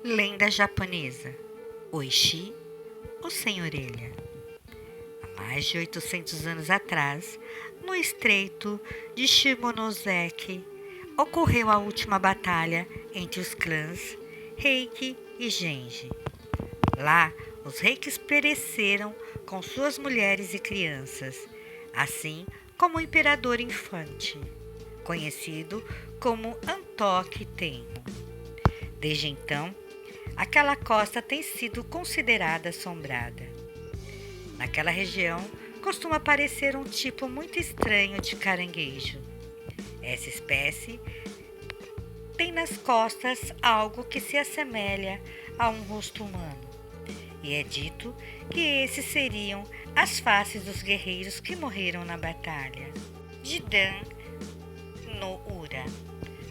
Lenda japonesa. Oishi, o sem orelha. Há mais de 800 anos atrás, no estreito de Shimonoseki, ocorreu a última batalha entre os clãs Heike e Genji. Lá, os reikis pereceram com suas mulheres e crianças, assim como o imperador infante, conhecido como Antoki Tenno. Desde então, aquela costa tem sido considerada assombrada. Naquela região, costuma aparecer um tipo muito estranho de caranguejo. Essa espécie tem nas costas algo que se assemelha a um rosto humano. E é dito que esses seriam as faces dos guerreiros que morreram na batalha de Dan no Ura.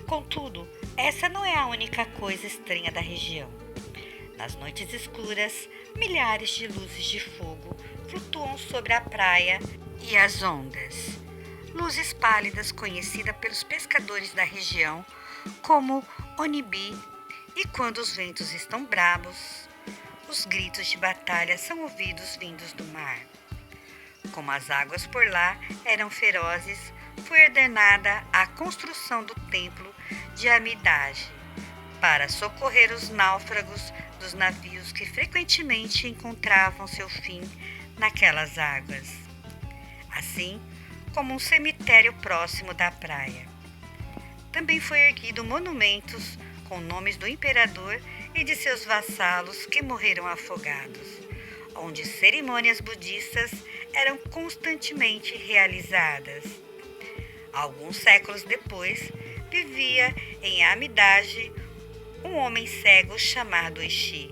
Contudo, essa não é a única coisa estranha da região. Nas noites escuras, milhares de luzes de fogo flutuam sobre a praia e as ondas. Luzes pálidas conhecidas pelos pescadores da região como onibi, e quando os ventos estão bravos, os gritos de batalha são ouvidos vindos do mar. Como as águas por lá eram ferozes, foi ordenada a construção do templo de Amidaji para socorrer os náufragos dos navios que frequentemente encontravam seu fim naquelas águas, assim como um cemitério próximo da praia. Também foi erguido monumentos com nomes do imperador e de seus vassalos que morreram afogados, onde cerimônias budistas eram constantemente realizadas. Alguns séculos depois, vivia em Amidaji um homem cego chamado Oishi,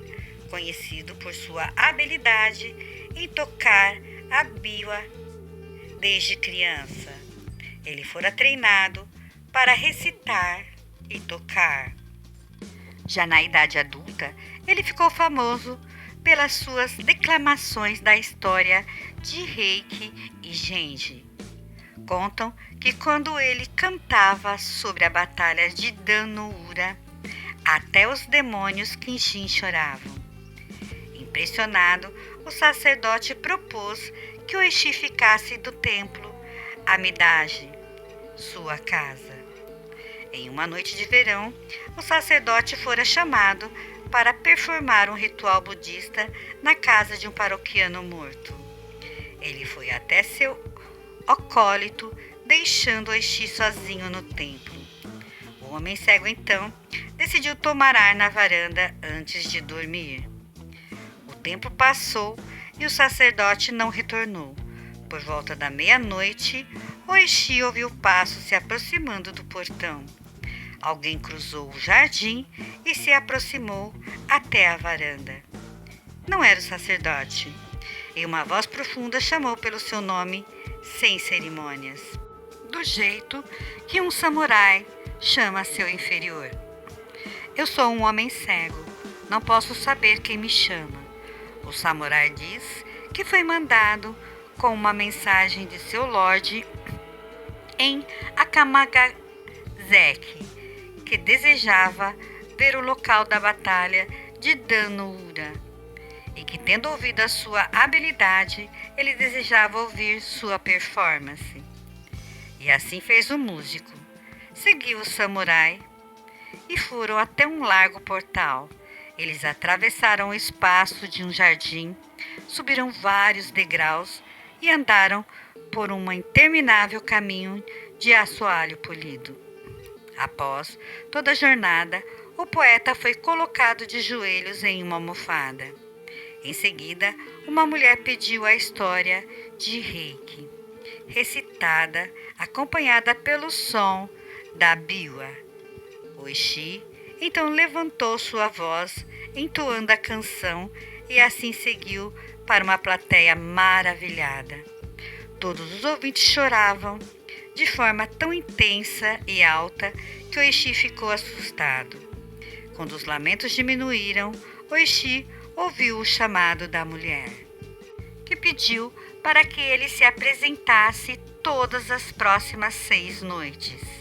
conhecido por sua habilidade em tocar a biwa desde criança. Ele fora treinado para recitar e tocar. Já na idade adulta, ele ficou famoso pelas suas declamações da história de Heike e Genji. Contam que quando ele cantava sobre a batalha de Dan no Ura, até os demônios Kenshin choravam. Impressionado, o sacerdote propôs que Oishi ficasse do templo Amidaji, sua casa. Em uma noite de verão, o sacerdote fora chamado para performar um ritual budista na casa de um paroquiano morto. Ele foi até seu acólito, deixando Oishi sozinho no templo. O homem cego, então, decidiu tomar ar na varanda antes de dormir. O tempo passou e o sacerdote não retornou. Por volta da meia-noite, Oishi ouviu passos se aproximando do portão. Alguém cruzou o jardim e se aproximou até a varanda. Não era o sacerdote, e uma voz profunda chamou pelo seu nome, sem cerimônias, do jeito que um samurai chama seu inferior. Eu sou um homem cego, não posso saber quem me chama. O samurai diz que foi mandado com uma mensagem de seu lorde em Akamagazeki, que desejava ver o local da batalha de Dan no Ura, e que, tendo ouvido a sua habilidade, ele desejava ouvir sua performance. E assim fez o músico. Seguiu o samurai e foram até um largo portal. Eles atravessaram o espaço de um jardim, subiram vários degraus e andaram por um interminável caminho de assoalho polido. Após toda a jornada, o poeta foi colocado de joelhos em uma almofada. Em seguida, uma mulher pediu a história de Heike, recitada, acompanhada pelo som da biwa. Oishi então levantou sua voz, entoando a canção, e assim seguiu para uma plateia maravilhada. Todos os ouvintes choravam de forma tão intensa e alta que Oishi ficou assustado. Quando os lamentos diminuíram, Oishi ouviu o chamado da mulher, que pediu para que ele se apresentasse todas as próximas 6 noites.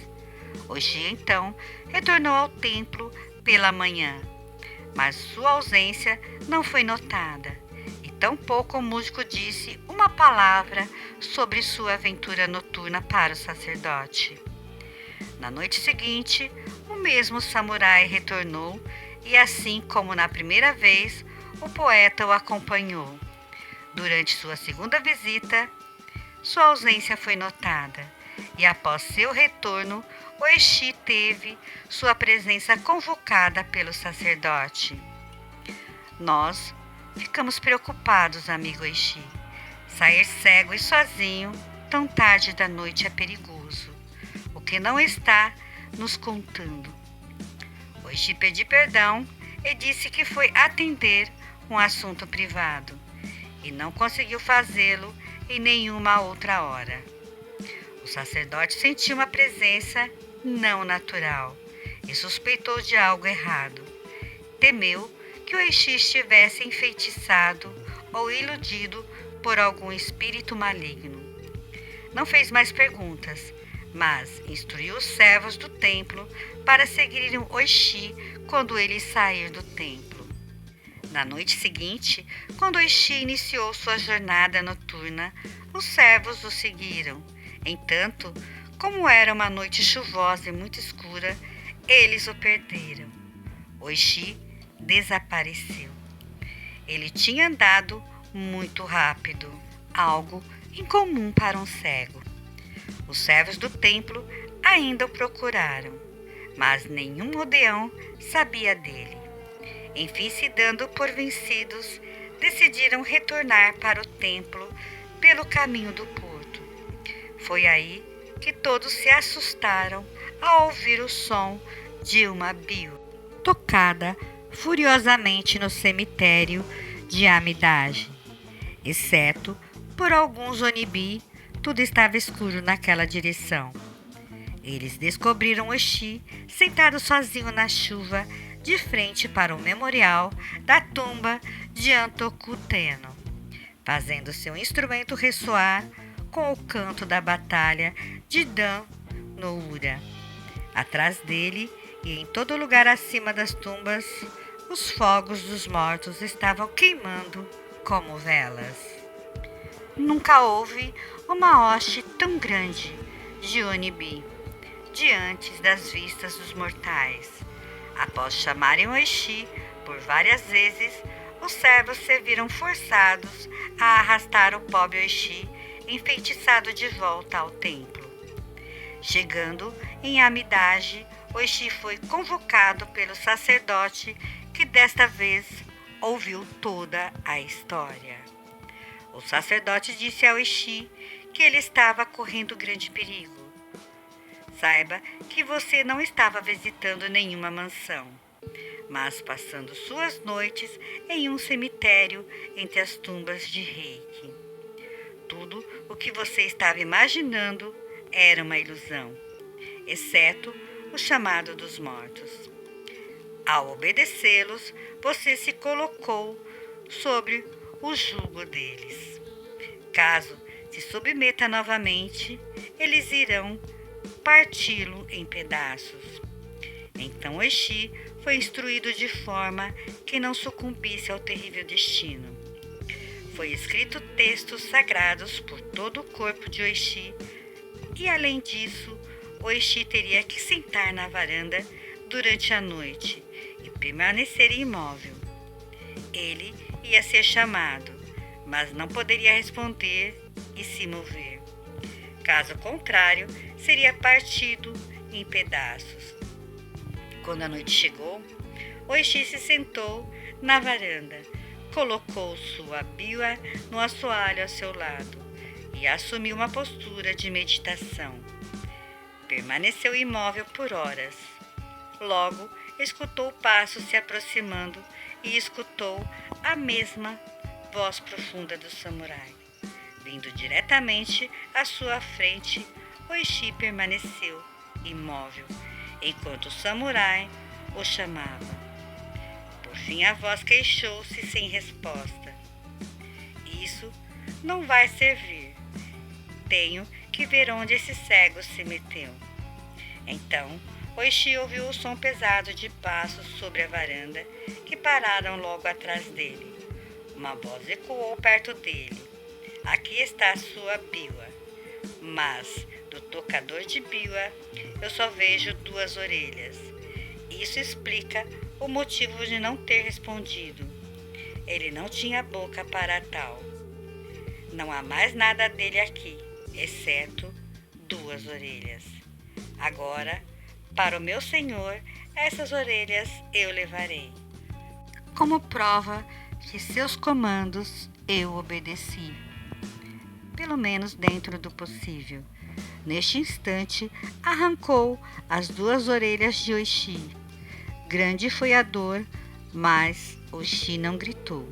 Oishi então retornou ao templo pela manhã. mas sua ausência não foi notada, e tampouco o músico disse uma palavra sobre sua aventura noturna para o sacerdote. Na noite seguinte, o mesmo samurai retornou e, assim como na primeira vez, o poeta o acompanhou. Durante sua segunda visita, sua ausência foi notada e, após seu retorno, o Exu teve sua presença convocada pelo sacerdote. Nós ficamos preocupados, amigo Exu. Sair cego e sozinho tão tarde da noite é perigoso. O que não está nos contando? O Exu pediu perdão e disse que foi atender um assunto privado e não conseguiu fazê-lo em nenhuma outra hora. O sacerdote sentiu uma presença não natural e suspeitou de algo errado. Temeu que o Exu estivesse enfeitiçado ou iludido por algum espírito maligno. Não fez mais perguntas, mas instruiu os servos do templo para seguirem o Exu quando ele sair do templo. Na noite seguinte, quando o Exu iniciou sua jornada noturna, os servos o seguiram. Entanto, como era uma noite chuvosa e muito escura, eles o perderam. O Exu desapareceu. Ele tinha andado muito rápido, algo incomum para um cego. Os servos do templo ainda o procuraram, mas nenhum aldeão sabia dele. Enfim, se dando por vencidos, decidiram retornar para o templo pelo caminho do porto. Foi aí que todos se assustaram ao ouvir o som de uma bio tocada furiosamente no cemitério de Amidade. Exceto por alguns onibi, tudo estava escuro naquela direção. Eles descobriram o Exu sentado sozinho na chuva, de frente para o memorial da tumba de Antokuteno, fazendo seu instrumento ressoar com o canto da batalha de Dan no Ura. Atrás dele e em todo lugar acima das tumbas, os fogos dos mortos estavam queimando como velas. Nunca houve uma hoste tão grande de onibi diante das vistas dos mortais. Após chamarem o Exu por várias vezes, os servos se viram forçados a arrastar o pobre Exu enfeitiçado de volta ao templo. Chegando em Amidade, o Exu foi convocado pelo sacerdote, que desta vez ouviu toda a história. O sacerdote disse ao Exu que ele estava correndo grande perigo. Saiba que você não estava visitando nenhuma mansão, mas passando suas noites em um cemitério entre as tumbas de Reiki. Tudo o que você estava imaginando era uma ilusão, exceto o chamado dos mortos. Ao obedecê-los, você se colocou sobre o jugo deles. Caso se submeta novamente, eles irão parti-lo em pedaços. Então o Exu foi instruído de forma que não sucumbisse ao terrível destino. Foi escrito textos sagrados por todo o corpo de Exu e, além disso, o Exu teria que sentar na varanda durante a noite e permanecer imóvel. Ele ia ser chamado, mas não poderia responder e se mover. Caso contrário, seria partido em pedaços. Quando a noite chegou, o Exu se sentou na varanda, colocou sua biwa no assoalho ao seu lado e assumiu uma postura de meditação. Permaneceu imóvel por horas. Logo, escutou passos se aproximando e escutou a mesma voz profunda do samurai. Vindo diretamente à sua frente, o Exu permaneceu imóvel, enquanto o samurai o chamava. Por fim, a voz queixou-se sem resposta. Isso não vai servir. Tenho que ver onde esse cego se meteu. Então, Oishi ouviu o som pesado de passos sobre a varanda que pararam logo atrás dele. Uma voz ecoou perto dele. Aqui está a sua biwa. Mas do tocador de biwa eu só vejo 2 orelhas. Isso explica o motivo de não ter respondido. Ele não tinha boca para tal. Não há mais nada dele aqui, exceto 2 orelhas. Agora, para o meu senhor, essas orelhas eu levarei. Como prova que seus comandos eu obedeci. Pelo menos dentro do possível. Neste instante, arrancou as 2 orelhas de Oishi. Grande foi a dor, mas Oishi não gritou.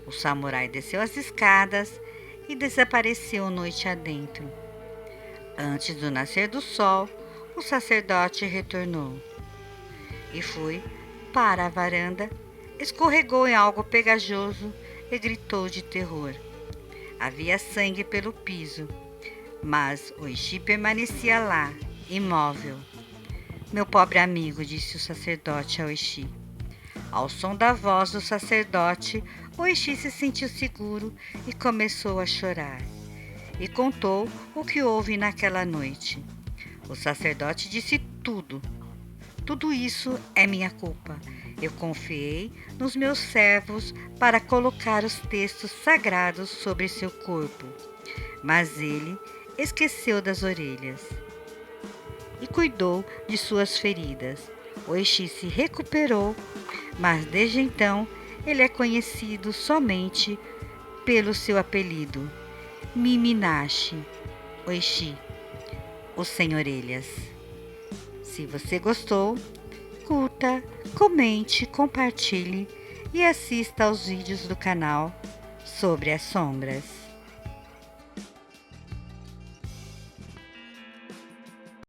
O samurai desceu as escadas e desapareceu noite adentro. Antes do nascer do sol, o sacerdote retornou e foi para a varanda, escorregou em algo pegajoso e gritou de terror. Havia sangue pelo piso, mas Oishi permanecia lá, imóvel. Meu pobre amigo, disse o sacerdote a Oishi. Ao som da voz do sacerdote, Oishi se sentiu seguro e começou a chorar. E contou o que houve naquela noite. O sacerdote disse tudo. Tudo isso é minha culpa. Eu confiei nos meus servos para colocar os textos sagrados sobre seu corpo. Mas ele esqueceu das orelhas e cuidou de suas feridas. Oishi se recuperou, mas desde então ele é conhecido somente pelo seu apelido, Miminashi Oishi, o Sem Orelhas. Se você gostou, curta, comente, compartilhe e assista aos vídeos do canal sobre as sombras.